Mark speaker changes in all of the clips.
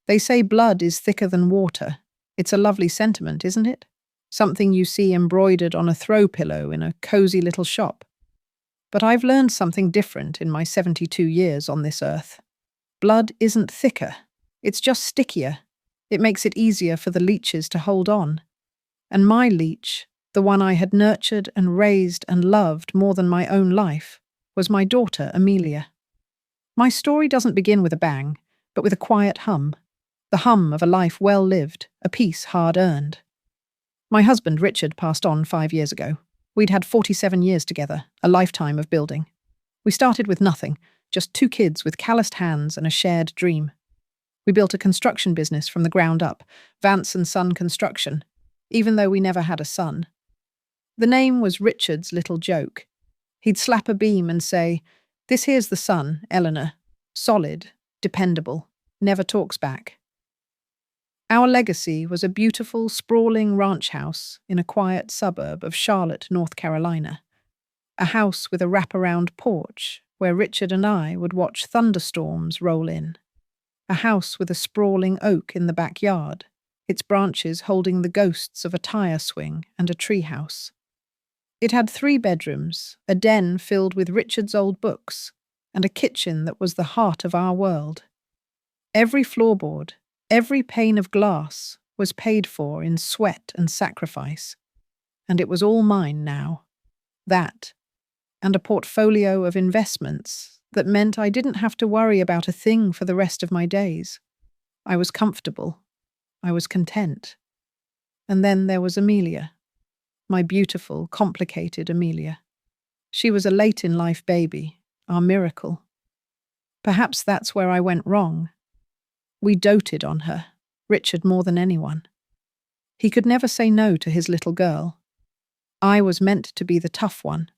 Speaker 1: They say blood is thicker than water. It's a lovely sentiment, isn't it? Something you see embroidered on a throw pillow in a cozy little shop. But I've learned something different in my 72 years on this earth. Blood isn't thicker. It's just stickier. It makes it easier for the leeches to hold on. And my leech, the one I had nurtured and raised and loved more than my own life, was my daughter, Amelia. My story doesn't begin with a bang, but with a quiet hum. The hum of a life well lived, a peace hard earned. My husband, Richard, passed on 5 years ago. We'd had 47 years together, a lifetime of building. We started with nothing, just 2 kids with calloused hands and a shared dream. We built a construction business from the ground up, Vance and Son Construction, even though we never had a son. The name was Richard's little joke. He'd slap a beam and say, "This here's the son, Eleanor. Solid, dependable, never talks back." Our legacy was a beautiful, sprawling ranch house in a quiet suburb of Charlotte, North Carolina. A house with a wraparound porch where Richard and I would watch thunderstorms roll in. A house with a sprawling oak in the backyard, its branches holding the ghosts of a tire swing and a treehouse. It had 3 bedrooms, a den filled with Richard's old books, and a kitchen that was the heart of our world. Every floorboard, every pane of glass was paid for in sweat and sacrifice, and it was all mine now. That, and a portfolio of investments that meant I didn't have to worry about a thing for the rest of my days. I was comfortable. I was content. And then there was Amelia, my beautiful, complicated Amelia. She was a late-in-life baby, our miracle. Perhaps that's where I went wrong. We doted on her, Richard more than anyone. He could never say no to his little girl. I was meant to be the tough one,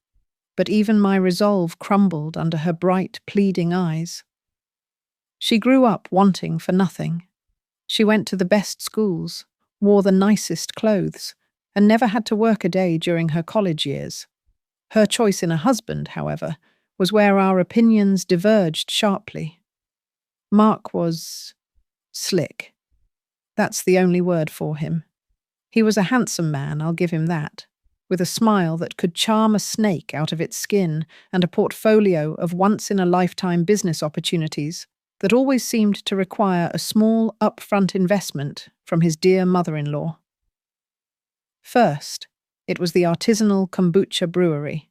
Speaker 1: but even my resolve crumbled under her bright, pleading eyes. She grew up wanting for nothing. She went to the best schools, wore the nicest clothes, and never had to work a day during her college years. Her choice in a husband, however, was where our opinions diverged sharply. Mark was slick. That's the only word for him. He was a handsome man, I'll give him that, with a smile that could charm a snake out of its skin and a portfolio of once-in-a-lifetime business opportunities that always seemed to require a small upfront investment from his dear mother-in-law. First, it was the artisanal kombucha brewery.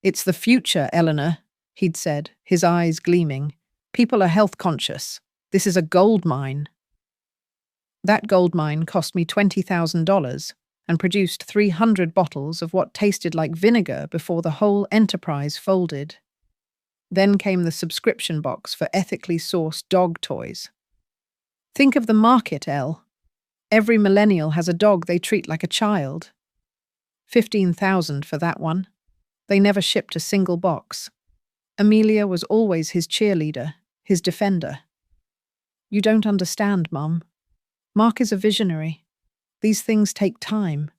Speaker 1: "It's the future, Eleanor," he'd said, his eyes gleaming. "People are health conscious. This is a gold mine." That gold mine cost me $20,000 and produced 300 bottles of what tasted like vinegar before the whole enterprise folded. Then came the subscription box for ethically sourced dog toys. Think of the market, Elle. Every millennial has a dog they treat like a child. 15,000 for that one. They never shipped a single box. Amelia was always his cheerleader, his defender. "You don't understand, Mum. Mark is a visionary. These things take time."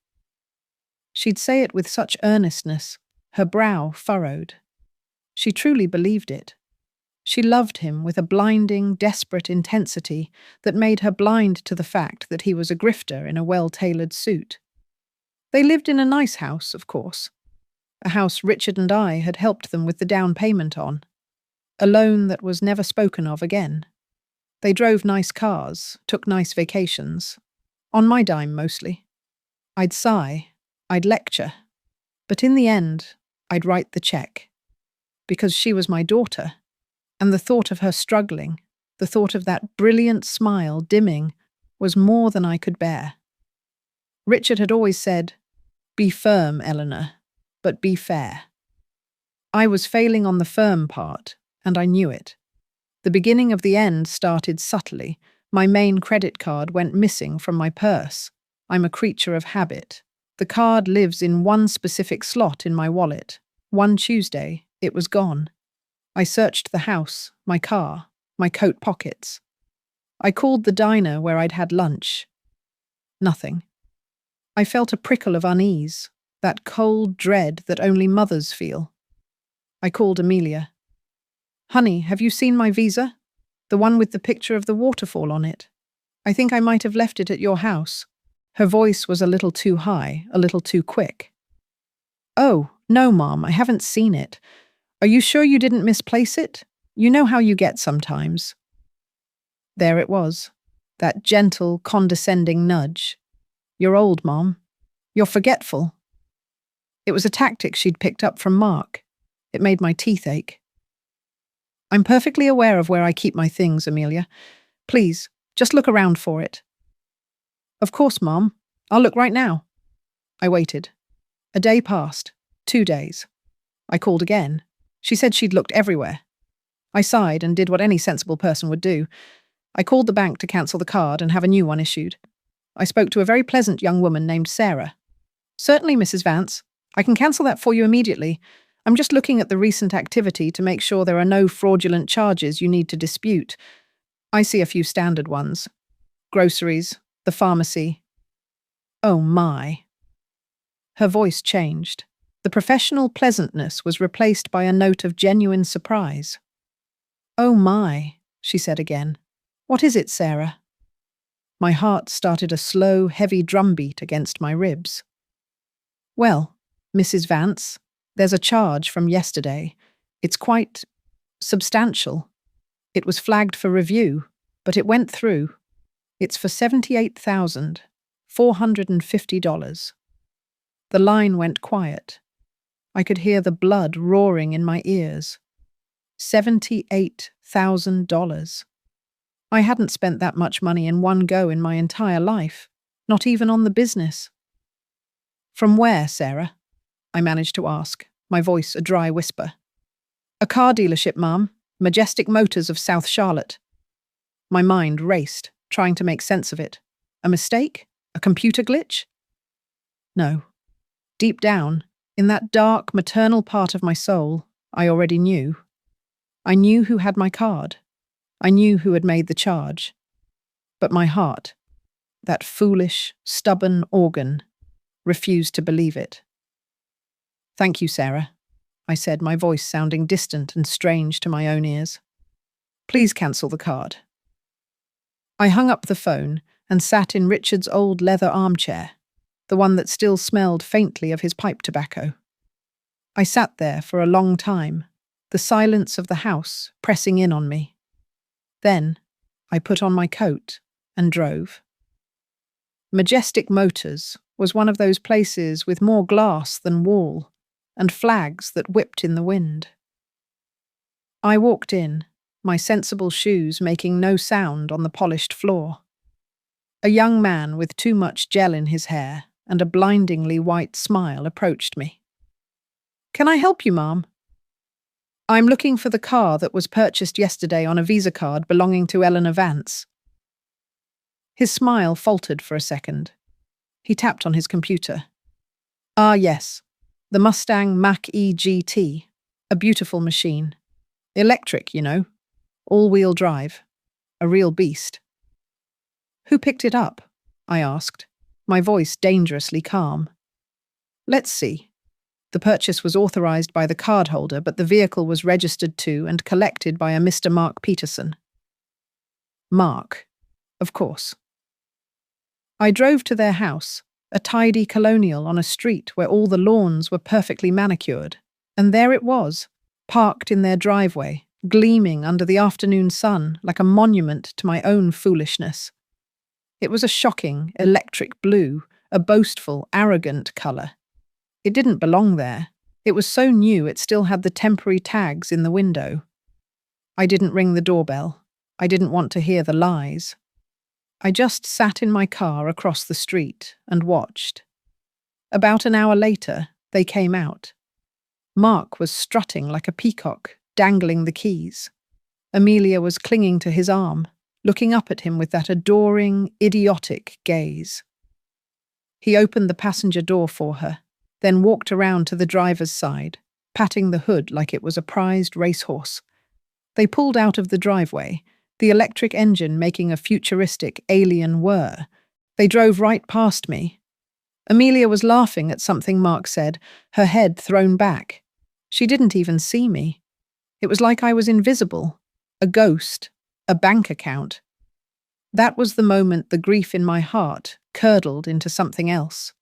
Speaker 1: She'd say it with such earnestness, her brow furrowed. She truly believed it. She loved him with a blinding, desperate intensity that made her blind to the fact that he was a grifter in a well-tailored suit. They lived in a nice house, of course. A house Richard and I had helped them with the down payment on. A loan that was never spoken of again. They drove nice cars, took nice vacations. On my dime, mostly. I'd sigh, I'd lecture. But in the end, I'd write the check. Because she was my daughter. And the thought of her struggling, the thought of that brilliant smile dimming, was more than I could bear. Richard had always said, "Be firm, Eleanor, but be fair." I was failing on the firm part, and I knew it. The beginning of the end started subtly. My main credit card went missing from my purse. I'm a creature of habit. The card lives in one specific slot in my wallet. One Tuesday, it was gone. I searched the house, my car, my coat pockets. I called the diner where I'd had lunch. Nothing. I felt a prickle of unease, that cold dread that only mothers feel. I called Amelia. "Honey, have you seen my visa?" The one with the picture of the waterfall on it. I think I might have left it at your house." Her voice was a little too high, a little too quick. "Oh, no, Mom, I haven't seen it. Are you sure you didn't misplace it? You know how you get sometimes." There it was, that gentle, condescending nudge. "You're old, Mom. You're forgetful." It was a tactic she'd picked up from Mark. It made my teeth ache. "I'm perfectly aware of where I keep my things, Amelia. Please, just look around for it." "Of course, Mom. I'll look right now." I waited. A day passed. 2 days. I called again. She said she'd looked everywhere. I sighed and did what any sensible person would do. I called the bank to cancel the card and have a new one issued. I spoke to a very pleasant young woman named Sarah. "Certainly, Mrs. Vance. I can cancel that for you immediately. I'm just looking at the recent activity to make sure there are no fraudulent charges you need to dispute. I see a few standard ones. Groceries, the pharmacy." "Oh my." Her voice changed. The professional pleasantness was replaced by a note of genuine surprise. "Oh my," she said again. "What is it, Sarah?" My heart started a slow, heavy drumbeat against my ribs. "Well, Mrs. Vance, there's a charge from yesterday. It's quite substantial. It was flagged for review, but it went through. It's for $78,450. The line went quiet. I could hear the blood roaring in my ears. $78,000. I hadn't spent that much money in one go in my entire life, not even on the business. "From where, Sarah?" I managed to ask, my voice a dry whisper. "A car dealership, Ma'am. Majestic Motors of South Charlotte." My mind raced, trying to make sense of it. A mistake? A computer glitch? No. Deep down, in that dark, maternal part of my soul, I already knew. I knew who had my card. I knew who had made the charge. But my heart, that foolish, stubborn organ, refused to believe it. "Thank you, Sarah," I said, my voice sounding distant and strange to my own ears. "Please cancel the card." I hung up the phone and sat in Richard's old leather armchair, the one that still smelled faintly of his pipe tobacco. I sat there for a long time, the silence of the house pressing in on me. Then I put on my coat and drove. Majestic Motors was one of those places with more glass than wall, and flags that whipped in the wind. I walked in, my sensible shoes making no sound on the polished floor. A young man with too much gel in his hair and a blindingly white smile approached me. "Can I help you, Ma'am?" "I'm looking for the car that was purchased yesterday on a Visa card belonging to Eleanor Vance." His smile faltered for a second. He tapped on his computer. "Ah, yes. The Mustang Mach-E GT. A beautiful machine. Electric, you know. All-wheel drive. A real beast." "Who picked it up?" I asked, my voice dangerously calm. "Let's see. The purchase was authorized by the cardholder, but the vehicle was registered to and collected by a Mr. Mark Peterson." Mark, of course. I drove to their house, a tidy colonial on a street where all the lawns were perfectly manicured, and there it was, parked in their driveway, gleaming under the afternoon sun like a monument to my own foolishness. It was a shocking, electric blue, a boastful, arrogant colour. It didn't belong there. It was so new it still had the temporary tags in the window. I didn't ring the doorbell. I didn't want to hear the lies. I just sat in my car across the street and watched. About an hour later, they came out. Mark was strutting like a peacock, dangling the keys. Amelia was clinging to his arm, looking up at him with that adoring, idiotic gaze. He opened the passenger door for her, then walked around to the driver's side, patting the hood like it was a prized racehorse. They pulled out of the driveway, the electric engine making a futuristic alien whir. They drove right past me. Amelia was laughing at something Mark said, her head thrown back. She didn't even see me. It was like I was invisible, a ghost, A bank account. That was the moment the grief in my heart curdled into something else.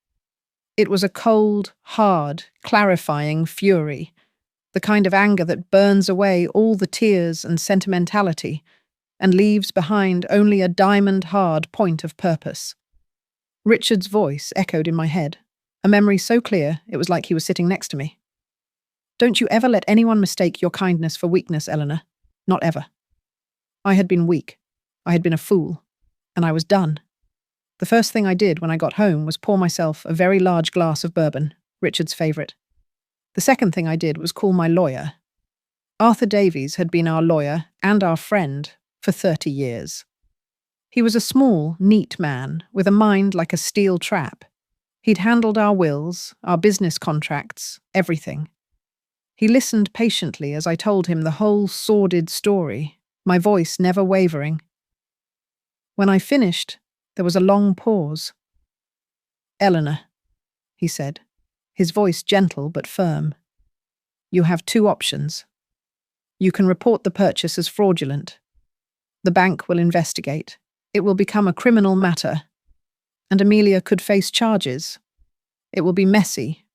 Speaker 1: It was a cold, hard, clarifying fury, the kind of anger that burns away all the tears and sentimentality and leaves behind only a diamond-hard point of purpose. Richard's voice echoed in my head, a memory so clear it was like he was sitting next to me. "Don't you ever let anyone mistake your kindness for weakness, Eleanor. Not ever." I had been weak. I had been a fool. And I was done. The first thing I did when I got home was pour myself a very large glass of bourbon, Richard's favourite. The second thing I did was call my lawyer. Arthur Davies had been our lawyer and our friend for 30 years. He was a small, neat man with a mind like a steel trap. He'd handled our wills, our business contracts, everything. He listened patiently as I told him the whole sordid story, my voice never wavering. When I finished, there was a long pause. "Eleanor," he said, his voice gentle but firm, "you have two options. You can report the purchase as fraudulent. The bank will investigate. It will become a criminal matter, and Amelia could face charges. It will be messy,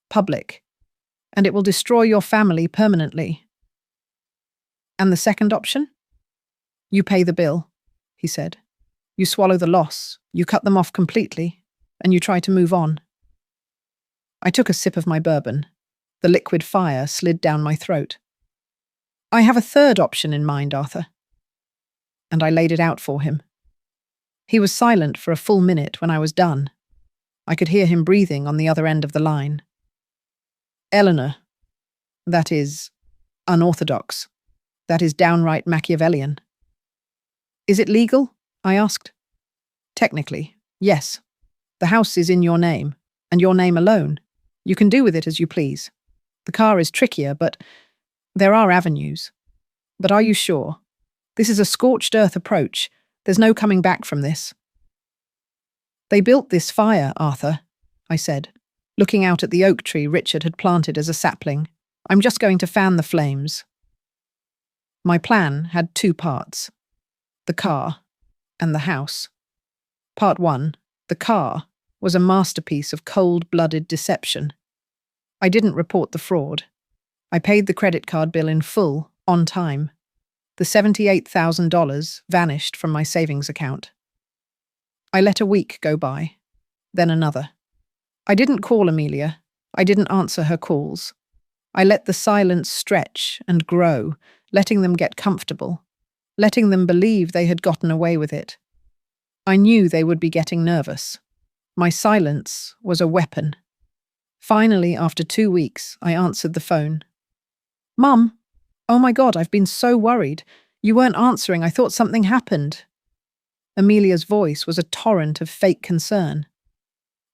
Speaker 1: public, and it will destroy your family permanently. And the second option? You pay the bill," he said. "You swallow the loss, you cut them off completely, and you try to move on." I took a sip of my bourbon. The liquid fire slid down my throat. "I have a third option in mind, Arthur." And I laid it out for him. He was silent for a full minute when I was done. I could hear him breathing on the other end of the line. "Eleanor, that is unorthodox. That is downright Machiavellian." "Is it legal?" I asked. "Technically, yes. The house is in your name, and your name alone. You can do with it as you please. The car is trickier, but there are avenues. But are you sure? This is a scorched earth approach. There's no coming back from this." "They built this fire, Arthur," I said, looking out at the oak tree Richard had planted as a sapling. "I'm just going to fan the flames." My plan had two parts: the car and the house. Part 1, the car, was a masterpiece of cold-blooded deception. I didn't report the fraud. I paid the credit card bill in full, on time. The $78,000 vanished from my savings account. I let a week go by, then another. I didn't call Amelia. I didn't answer her calls. I let the silence stretch and grow, letting them get comfortable, letting them believe they had gotten away with it. I knew they would be getting nervous. My silence was a weapon. Finally, after 2 weeks, I answered the phone. "Mum, oh my God, I've been so worried. You weren't answering. I thought something happened." Amelia's voice was a torrent of fake concern.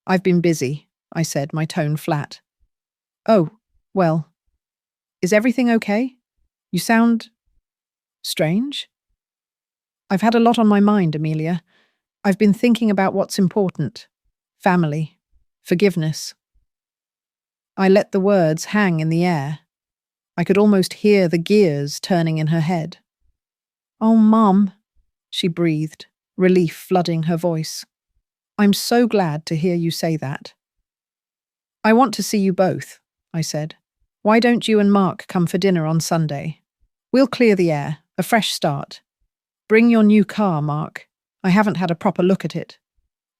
Speaker 1: "I've been busy," I said, my tone flat. "Oh, well, is everything okay? You sound strange." "I've had a lot on my mind, Amelia. I've been thinking about what's important. Family, forgiveness." I let the words hang in the air. I could almost hear the gears turning in her head. "Oh, Mum," she breathed, relief flooding her voice. "I'm so glad to hear you say that." "I want to see you both," I said. "Why don't you and Mark come for dinner on Sunday? We'll clear the air, a fresh start. Bring your new car, Mark. I haven't had a proper look at it.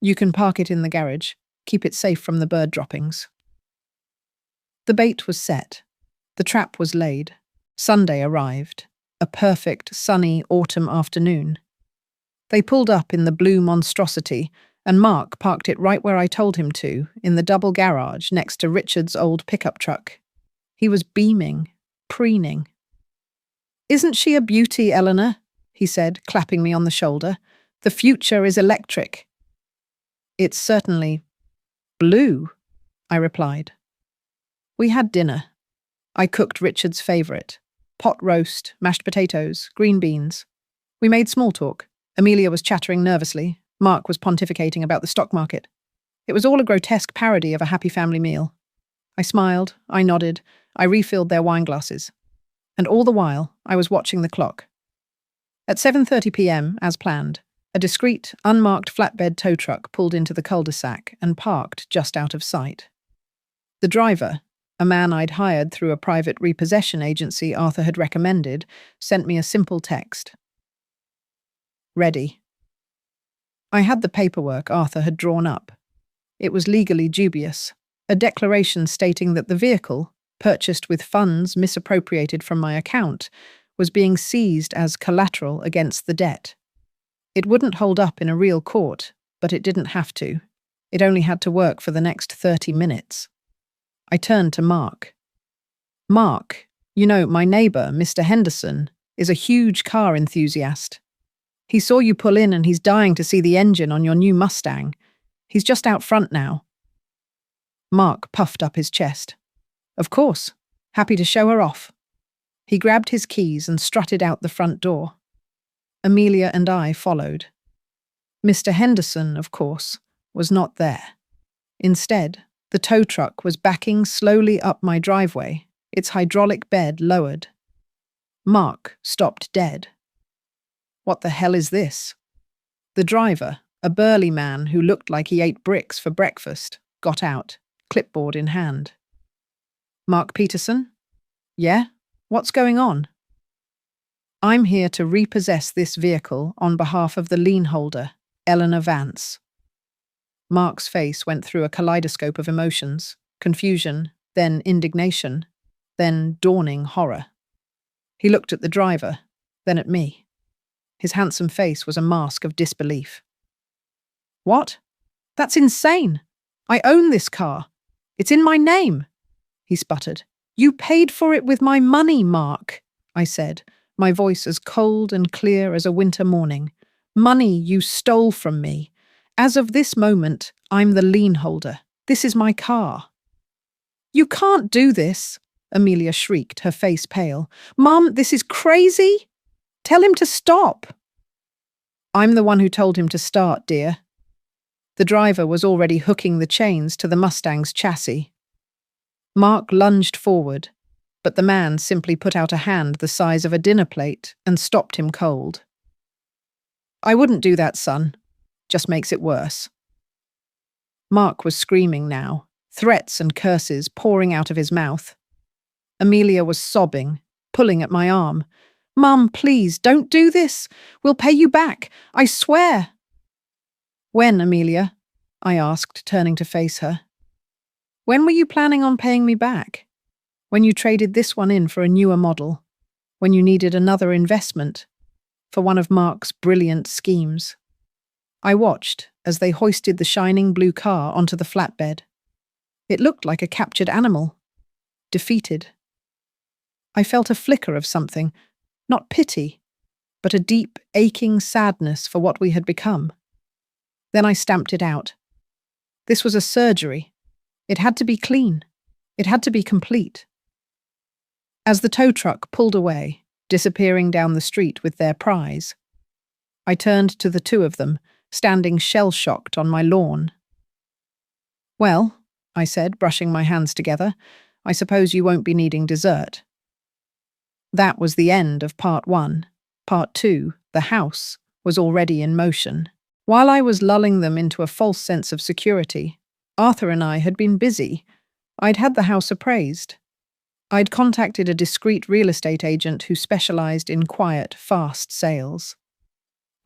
Speaker 1: You can park it in the garage. Keep it safe from the bird droppings." The bait was set. The trap was laid. Sunday arrived. A perfect, sunny autumn afternoon. They pulled up in the blue monstrosity, and Mark parked it right where I told him to, in the double garage next to Richard's old pickup truck. He was beaming, preening. "Isn't she a beauty, Eleanor?" he said, clapping me on the shoulder. "The future is electric." "It's certainly blue," I replied. We had dinner. I cooked Richard's favourite: pot roast, mashed potatoes, green beans. We made small talk. Amelia was chattering nervously. Mark was pontificating about the stock market. It was all a grotesque parody of a happy family meal. I smiled, I nodded, I refilled their wine glasses. And all the while, I was watching the clock. At 7:30 p.m., as planned, a discreet, unmarked flatbed tow truck pulled into the cul-de-sac and parked just out of sight. The driver, a man I'd hired through a private repossession agency Arthur had recommended, sent me a simple text. Ready. I had the paperwork Arthur had drawn up. It was legally dubious, a declaration stating that the vehicle, purchased with funds misappropriated from my account, was being seized as collateral against the debt. It wouldn't hold up in a real court, but it didn't have to. It only had to work for the next 30 minutes. I turned to Mark. Mark, my neighbour, Mr. Henderson, is a huge car enthusiast. He saw you pull in and he's dying to see the engine on your new Mustang. He's just out front now. Mark puffed up his chest. Of course, happy to show her off. He grabbed his keys and strutted out the front door. Amelia and I followed. Mr. Henderson, of course, was not there. Instead, the tow truck was backing slowly up my driveway, its hydraulic bed lowered. Mark stopped dead. What the hell is this? The driver, a burly man who looked like he ate bricks for breakfast, got out, clipboard in hand. Mark Peterson? Yeah? What's going on? I'm here to repossess this vehicle on behalf of the lien holder, Eleanor Vance. Mark's face went through a kaleidoscope of emotions, confusion, then indignation, then dawning horror. He looked at the driver, then at me. His handsome face was a mask of disbelief. What? That's insane! I own this car. It's in my name, he sputtered. You paid for it with my money, Mark, I said, my voice as cold and clear as a winter morning. Money you stole from me. As of this moment, I'm the lien holder. This is my car. You can't do this, Amelia shrieked, her face pale. Mum, this is crazy. Tell him to stop. I'm the one who told him to start, dear. The driver was already hooking the chains to the Mustang's chassis. Mark lunged forward, but the man simply put out a hand the size of a dinner plate and stopped him cold. I wouldn't do that, son. Just makes it worse. Mark was screaming now, threats and curses pouring out of his mouth. Amelia was sobbing, pulling at my arm. Mum, please, don't do this. We'll pay you back. I swear. When, Amelia? I asked, turning to face her. When were you planning on paying me back? When you traded this one in for a newer model? When you needed another investment? For one of Mark's brilliant schemes? I watched as they hoisted the shining blue car onto the flatbed. It looked like a captured animal. Defeated. I felt a flicker of something, not pity, but a deep, aching sadness for what we had become. Then I stamped it out. This was a surgery. It had to be clean. It had to be complete. As the tow truck pulled away, disappearing down the street with their prize, I turned to the two of them, standing shell-shocked on my lawn. Well, I said, brushing my hands together, I suppose you won't be needing dessert. That was the end of part 1. Part 2, the house, was already in motion. While I was lulling them into a false sense of security, Arthur and I had been busy. I'd had the house appraised. I'd contacted a discreet real estate agent who specialized in quiet, fast sales.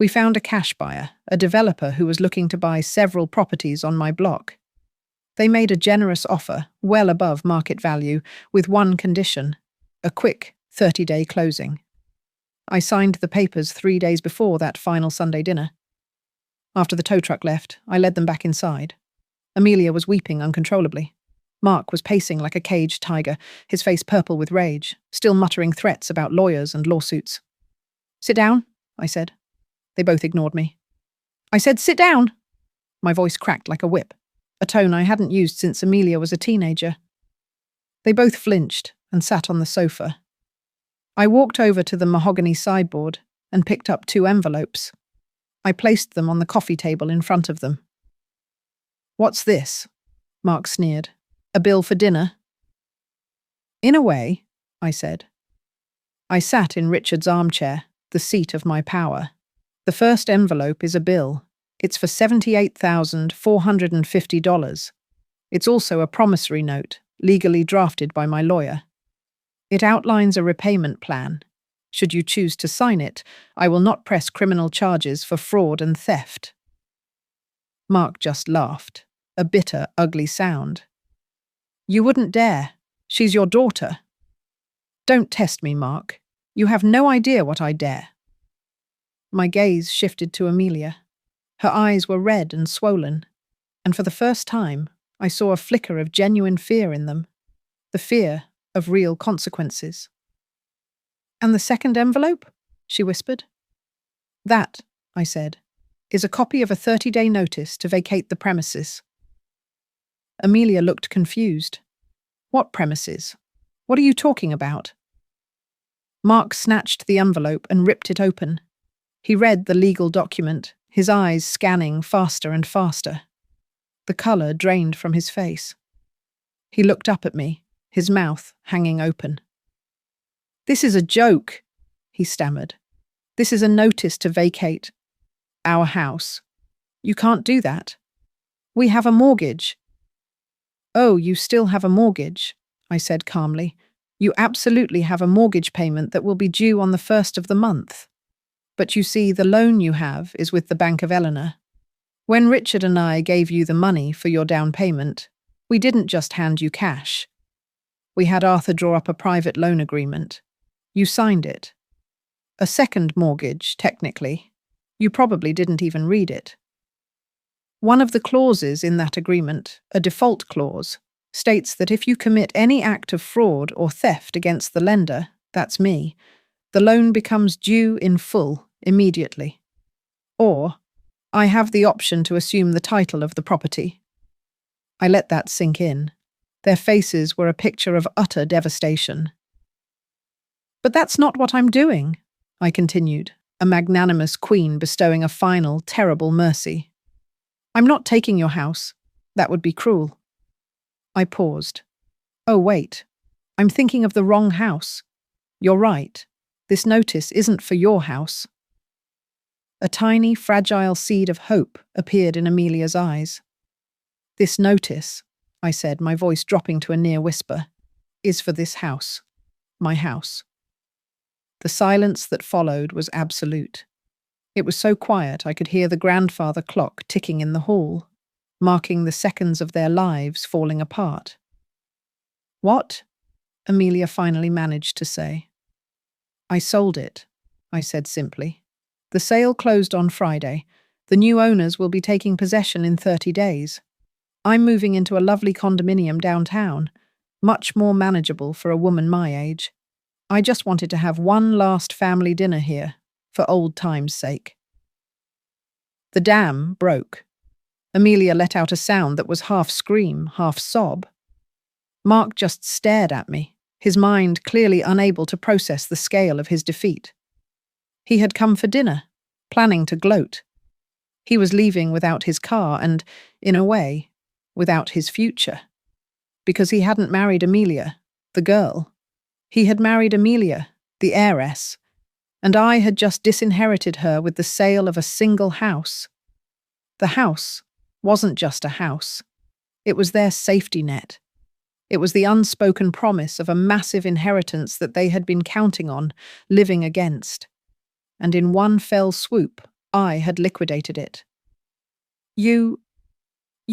Speaker 1: We found a cash buyer, a developer who was looking to buy several properties on my block. They made a generous offer, well above market value, with one condition: a quick 30-day closing. I signed the papers 3 days before that final Sunday dinner. After the tow truck left, I led them back inside. Amelia was weeping uncontrollably. Mark was pacing like a caged tiger, his face purple with rage, still muttering threats about lawyers and lawsuits. Sit down, I said. They both ignored me. I said, sit down! My voice cracked like a whip, a tone I hadn't used since Amelia was a teenager. They both flinched and sat on the sofa. I walked over to the mahogany sideboard and picked up 2 envelopes. I placed them on the coffee table in front of them. What's this? Mark sneered. A bill for dinner? In a way, I said. I sat in Richard's armchair, the seat of my power. The first envelope is a bill. It's for $78,450. It's also a promissory note, legally drafted by my lawyer. It outlines a repayment plan. Should you choose to sign it, I will not press criminal charges for fraud and theft. Mark just laughed, a bitter, ugly sound. You wouldn't dare. She's your daughter. Don't test me, Mark. You have no idea what I dare. My gaze shifted to Amelia. Her eyes were red and swollen, and for the first time, I saw a flicker of genuine fear in them, the fear of real consequences. And the second envelope? She whispered. That, I said, is a copy of a 30-day notice to vacate the premises. Amelia looked confused. What premises? What are you talking about? Mark snatched the envelope and ripped it open. He read the legal document, his eyes scanning faster and faster. The colour drained from his face. He looked up at me, his mouth hanging open. This is a joke, he stammered. This is a notice to vacate our house. You can't do that. We have a mortgage. Oh, you still have a mortgage, I said calmly. You absolutely have a mortgage payment that will be due on the 1st of the month. But you see, the loan you have is with the Bank of Eleanor. When Richard and I gave you the money for your down payment, we didn't just hand you cash. We had Arthur draw up a private loan agreement. You signed it. A second mortgage, technically. You probably didn't even read it. One of the clauses in that agreement, a default clause, states that if you commit any act of fraud or theft against the lender, that's me, the loan becomes due in full, immediately. Or, I have the option to assume the title of the property. I let that sink in. Their faces were a picture of utter devastation. But that's not what I'm doing, I continued, a magnanimous queen bestowing a final, terrible mercy. I'm not taking your house. That would be cruel. I paused. Oh, wait. I'm thinking of the wrong house. You're right. This notice isn't for your house. A tiny, fragile seed of hope appeared in Amelia's eyes. This notice, I said, my voice dropping to a near whisper, is for this house. My house. The silence that followed was absolute. It was so quiet I could hear the grandfather clock ticking in the hall, marking the seconds of their lives falling apart. What? Amelia finally managed to say. I sold it, I said simply. The sale closed on Friday. The new owners will be taking possession in 30 days. I'm moving into a lovely condominium downtown, much more manageable for a woman my age. I just wanted to have one last family dinner here, for old times' sake. The dam broke. Amelia let out a sound that was half scream, half sob. Mark just stared at me, his mind clearly unable to process the scale of his defeat. He had come for dinner, planning to gloat. He was leaving without his car and, in a way, without his future. Because he hadn't married Amelia, the girl. He had married Amelia, the heiress, and I had just disinherited her with the sale of a single house. The house wasn't just a house. It was their safety net. It was the unspoken promise of a massive inheritance that they had been counting on, living against. And in one fell swoop, I had liquidated it. You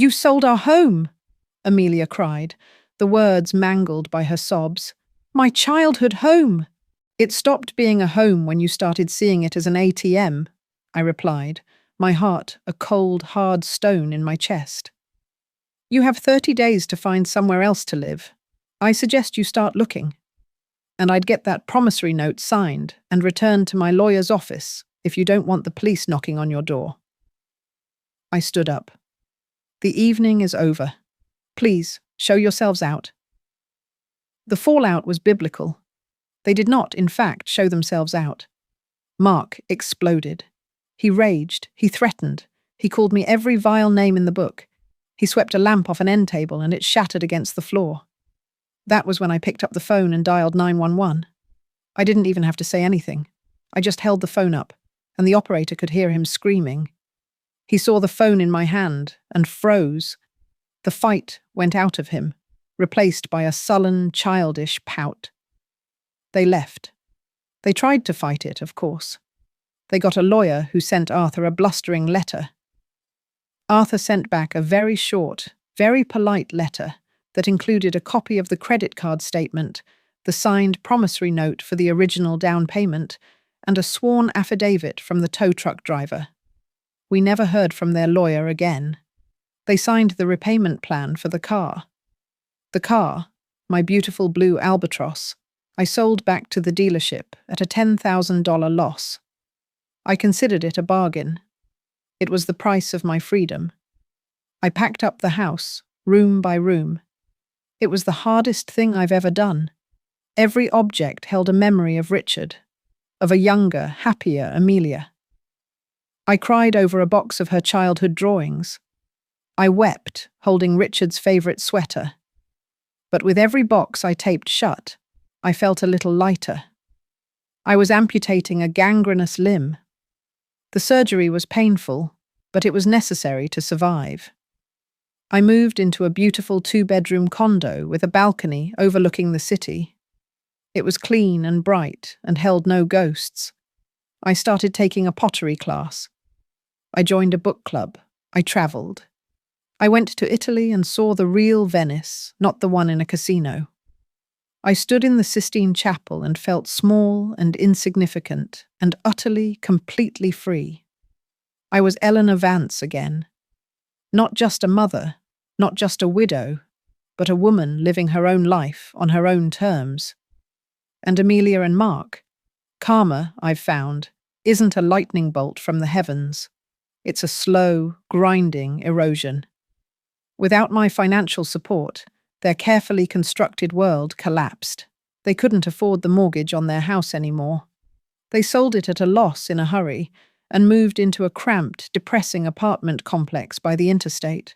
Speaker 1: sold our home, Amelia cried, the words mangled by her sobs. My childhood home. It stopped being a home when you started seeing it as an ATM, I replied, my heart a cold, hard stone in my chest. You have 30 days to find somewhere else to live. I suggest you start looking. And I'd get that promissory note signed and returned to my lawyer's office if you don't want the police knocking on your door. I stood up. The evening is over. Please, show yourselves out. The fallout was biblical. They did not, in fact, show themselves out. Mark exploded. He raged. He threatened. He called me every vile name in the book. He swept a lamp off an end table and it shattered against the floor. That was when I picked up the phone and dialed 911. I didn't even have to say anything. I just held the phone up, and the operator could hear him screaming. He saw the phone in my hand and froze. The fight went out of him, replaced by a sullen, childish pout. They left. They tried to fight it, of course. They got a lawyer who sent Arthur a blustering letter. Arthur sent back a very short, very polite letter that included a copy of the credit card statement, the signed promissory note for the original down payment, and a sworn affidavit from the tow truck driver. We never heard from their lawyer again. They signed the repayment plan for the car. The car, my beautiful blue Albatross, I sold back to the dealership at a $10,000 loss. I considered it a bargain. It was the price of my freedom. I packed up the house, room by room. It was the hardest thing I've ever done. Every object held a memory of Richard, of a younger, happier Amelia. I cried over a box of her childhood drawings. I wept, holding Richard's favourite sweater. But with every box I taped shut, I felt a little lighter. I was amputating a gangrenous limb. The surgery was painful, but it was necessary to survive. I moved into a beautiful 2-bedroom condo with a balcony overlooking the city. It was clean and bright and held no ghosts. I started taking a pottery class. I joined a book club. I travelled. I went to Italy and saw the real Venice, not the one in a casino. I stood in the Sistine Chapel and felt small and insignificant and utterly, completely free. I was Eleanor Vance again. Not just a mother, not just a widow, but a woman living her own life on her own terms. And Amelia and Mark, karma, I've found, isn't a lightning bolt from the heavens. It's a slow, grinding erosion. Without my financial support, their carefully constructed world collapsed. They couldn't afford the mortgage on their house anymore. They sold it at a loss in a hurry and moved into a cramped, depressing apartment complex by the interstate.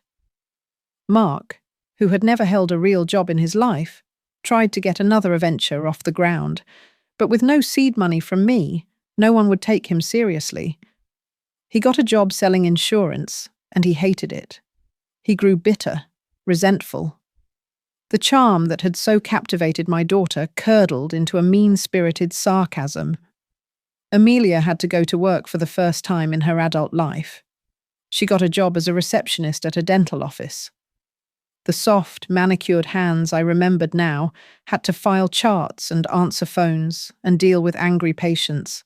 Speaker 1: Mark, who had never held a real job in his life, tried to get another venture off the ground, but with no seed money from me, no one would take him seriously. He got a job selling insurance, and he hated it. He grew bitter, resentful. The charm that had so captivated my daughter curdled into a mean-spirited sarcasm. Amelia had to go to work for the first time in her adult life. She got a job as a receptionist at a dental office. The soft, manicured hands I remembered now had to file charts and answer phones and deal with angry patients.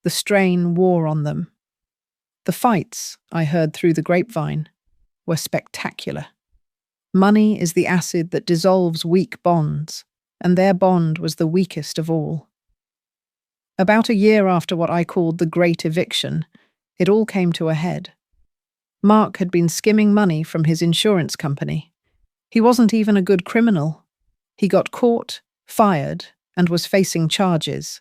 Speaker 1: The strain wore on them. The fights, I heard through the grapevine, were spectacular. Money is the acid that dissolves weak bonds, and their bond was the weakest of all. About a year after what I called the Great Eviction, it all came to a head. Mark had been skimming money from his insurance company. He wasn't even a good criminal. He got caught, fired, and was facing charges.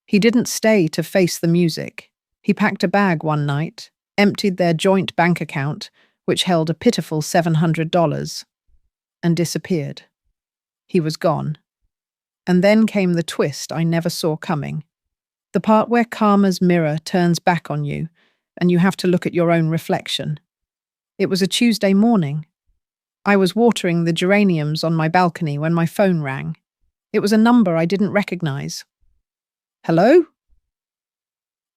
Speaker 1: He didn't stay to face the music. He packed a bag one night, emptied their joint bank account, which held a pitiful $700, and disappeared. He was gone. And then came the twist I never saw coming. The part where karma's mirror turns back on you, and you have to look at your own reflection. It was a Tuesday morning. I was watering the geraniums on my balcony when my phone rang. It was a number I didn't recognize. Hello?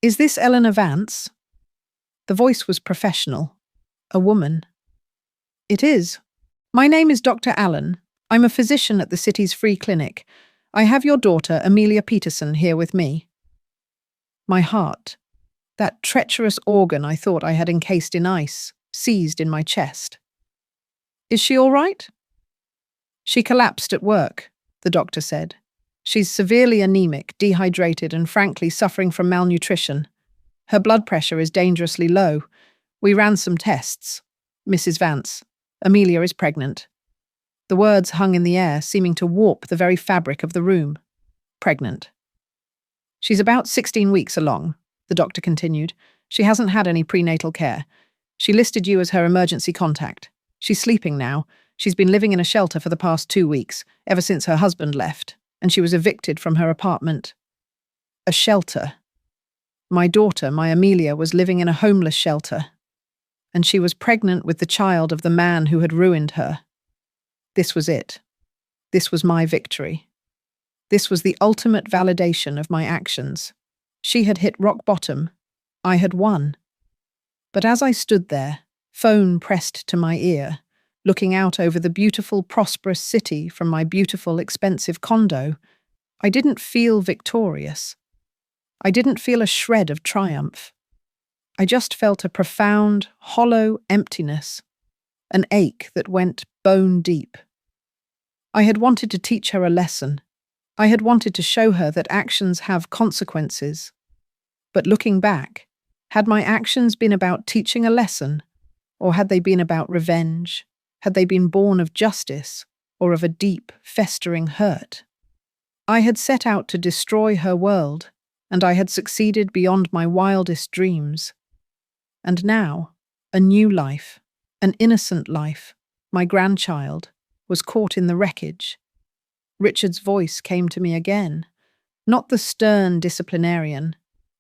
Speaker 1: Is this Eleanor Vance? The voice was professional. A woman. It is. My name is Dr. Allen. I'm a physician at the city's free clinic. I have your daughter, Amelia Peterson, here with me. My heart, that treacherous organ I thought I had encased in ice, seized in my chest. Is she all right? She collapsed at work, the doctor said. She's severely anemic, dehydrated, and frankly suffering from malnutrition. Her blood pressure is dangerously low. We ran some tests. Mrs. Vance, Amelia is pregnant. The words hung in the air, seeming to warp the very fabric of the room. Pregnant. She's about 16 weeks along, the doctor continued. She hasn't had any prenatal care. She listed you as her emergency contact. She's sleeping now. She's been living in a shelter for the past 2 weeks, ever since her husband left, and she was evicted from her apartment. A shelter. My daughter, my Amelia, was living in a homeless shelter, and she was pregnant with the child of the man who had ruined her. This was it. This was my victory. This was the ultimate validation of my actions. She had hit rock bottom. I had won. But as I stood there, phone pressed to my ear, looking out over the beautiful, prosperous city from my beautiful, expensive condo, I didn't feel victorious. I didn't feel a shred of triumph. I just felt a profound, hollow emptiness, an ache that went bone deep. I had wanted to teach her a lesson. I had wanted to show her that actions have consequences. But looking back, had my actions been about teaching a lesson, or had they been about revenge? Had they been born of justice, or of a deep, festering hurt? I had set out to destroy her world, and I had succeeded beyond my wildest dreams. And now, a new life, an innocent life, my grandchild, was caught in the wreckage. Richard's voice came to me again, not the stern disciplinarian,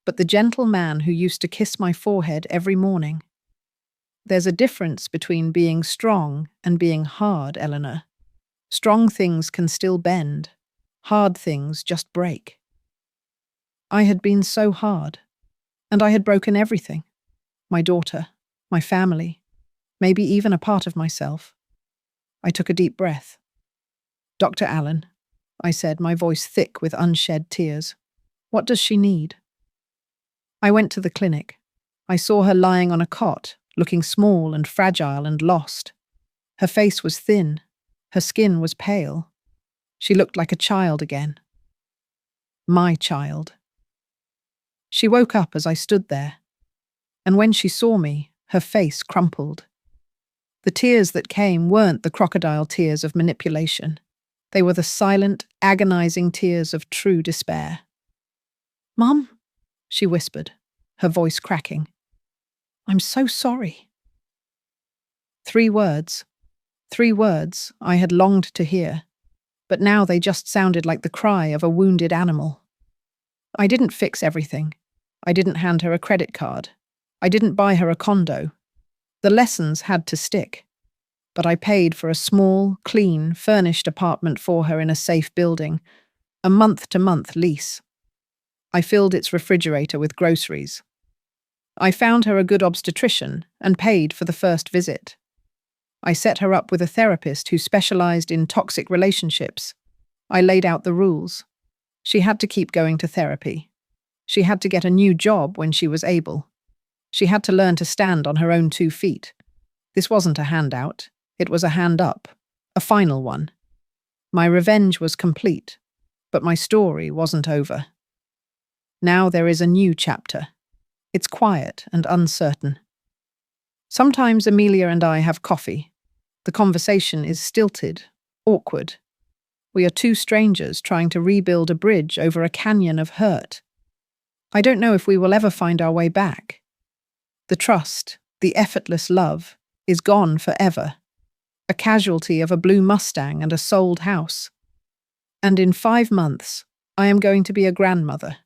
Speaker 1: but the gentle man who used to kiss my forehead every morning. There's a difference between being strong and being hard, Eleanor. Strong things can still bend. Hard things just break. I had been so hard, and I had broken everything. My daughter, my family, maybe even a part of myself. I took a deep breath. "Dr. Allen," I said, my voice thick with unshed tears. "What does she need?" I went to the clinic. I saw her lying on a cot, looking small and fragile and lost. Her face was thin. Her skin was pale. She looked like a child again. My child. She woke up as I stood there, and when she saw me, her face crumpled. The tears that came weren't the crocodile tears of manipulation. They were the silent, agonizing tears of true despair. "Mum," she whispered, her voice cracking. "I'm so sorry." 3 words I had longed to hear, but now they just sounded like the cry of a wounded animal. I didn't fix everything. I didn't hand her a credit card. I didn't buy her a condo. The lessons had to stick. But I paid for a small, clean, furnished apartment for her in a safe building, a month-to-month lease. I filled its refrigerator with groceries. I found her a good obstetrician and paid for the first visit. I set her up with a therapist who specialized in toxic relationships. I laid out the rules. She had to keep going to therapy. She had to get a new job when she was able. She had to learn to stand on her own 2 feet. This wasn't a handout. It was a hand up, a final one. My revenge was complete, but my story wasn't over. Now there is a new chapter. It's quiet and uncertain. Sometimes Amelia and I have coffee. The conversation is stilted, awkward. We are 2 strangers trying to rebuild a bridge over a canyon of hurt. I don't know if we will ever find our way back. The trust, the effortless love, is gone forever. A casualty of a blue Mustang and a sold house. And in 5 months, I am going to be a grandmother.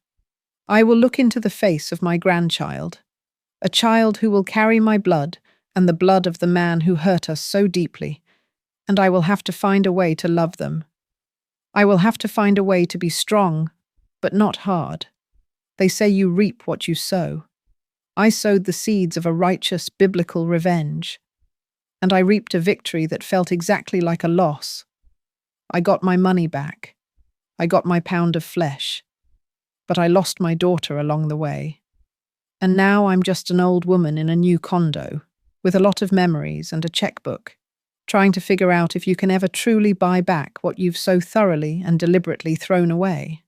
Speaker 1: I will look into the face of my grandchild, a child who will carry my blood and the blood of the man who hurt us so deeply, and I will have to find a way to love them. I will have to find a way to be strong, but not hard. They say you reap what you sow. I sowed the seeds of a righteous biblical revenge, and I reaped a victory that felt exactly like a loss. I got my money back. I got my pound of flesh. But I lost my daughter along the way. And now I'm just an old woman in a new condo, with a lot of memories and a checkbook, trying to figure out if you can ever truly buy back what you've so thoroughly and deliberately thrown away.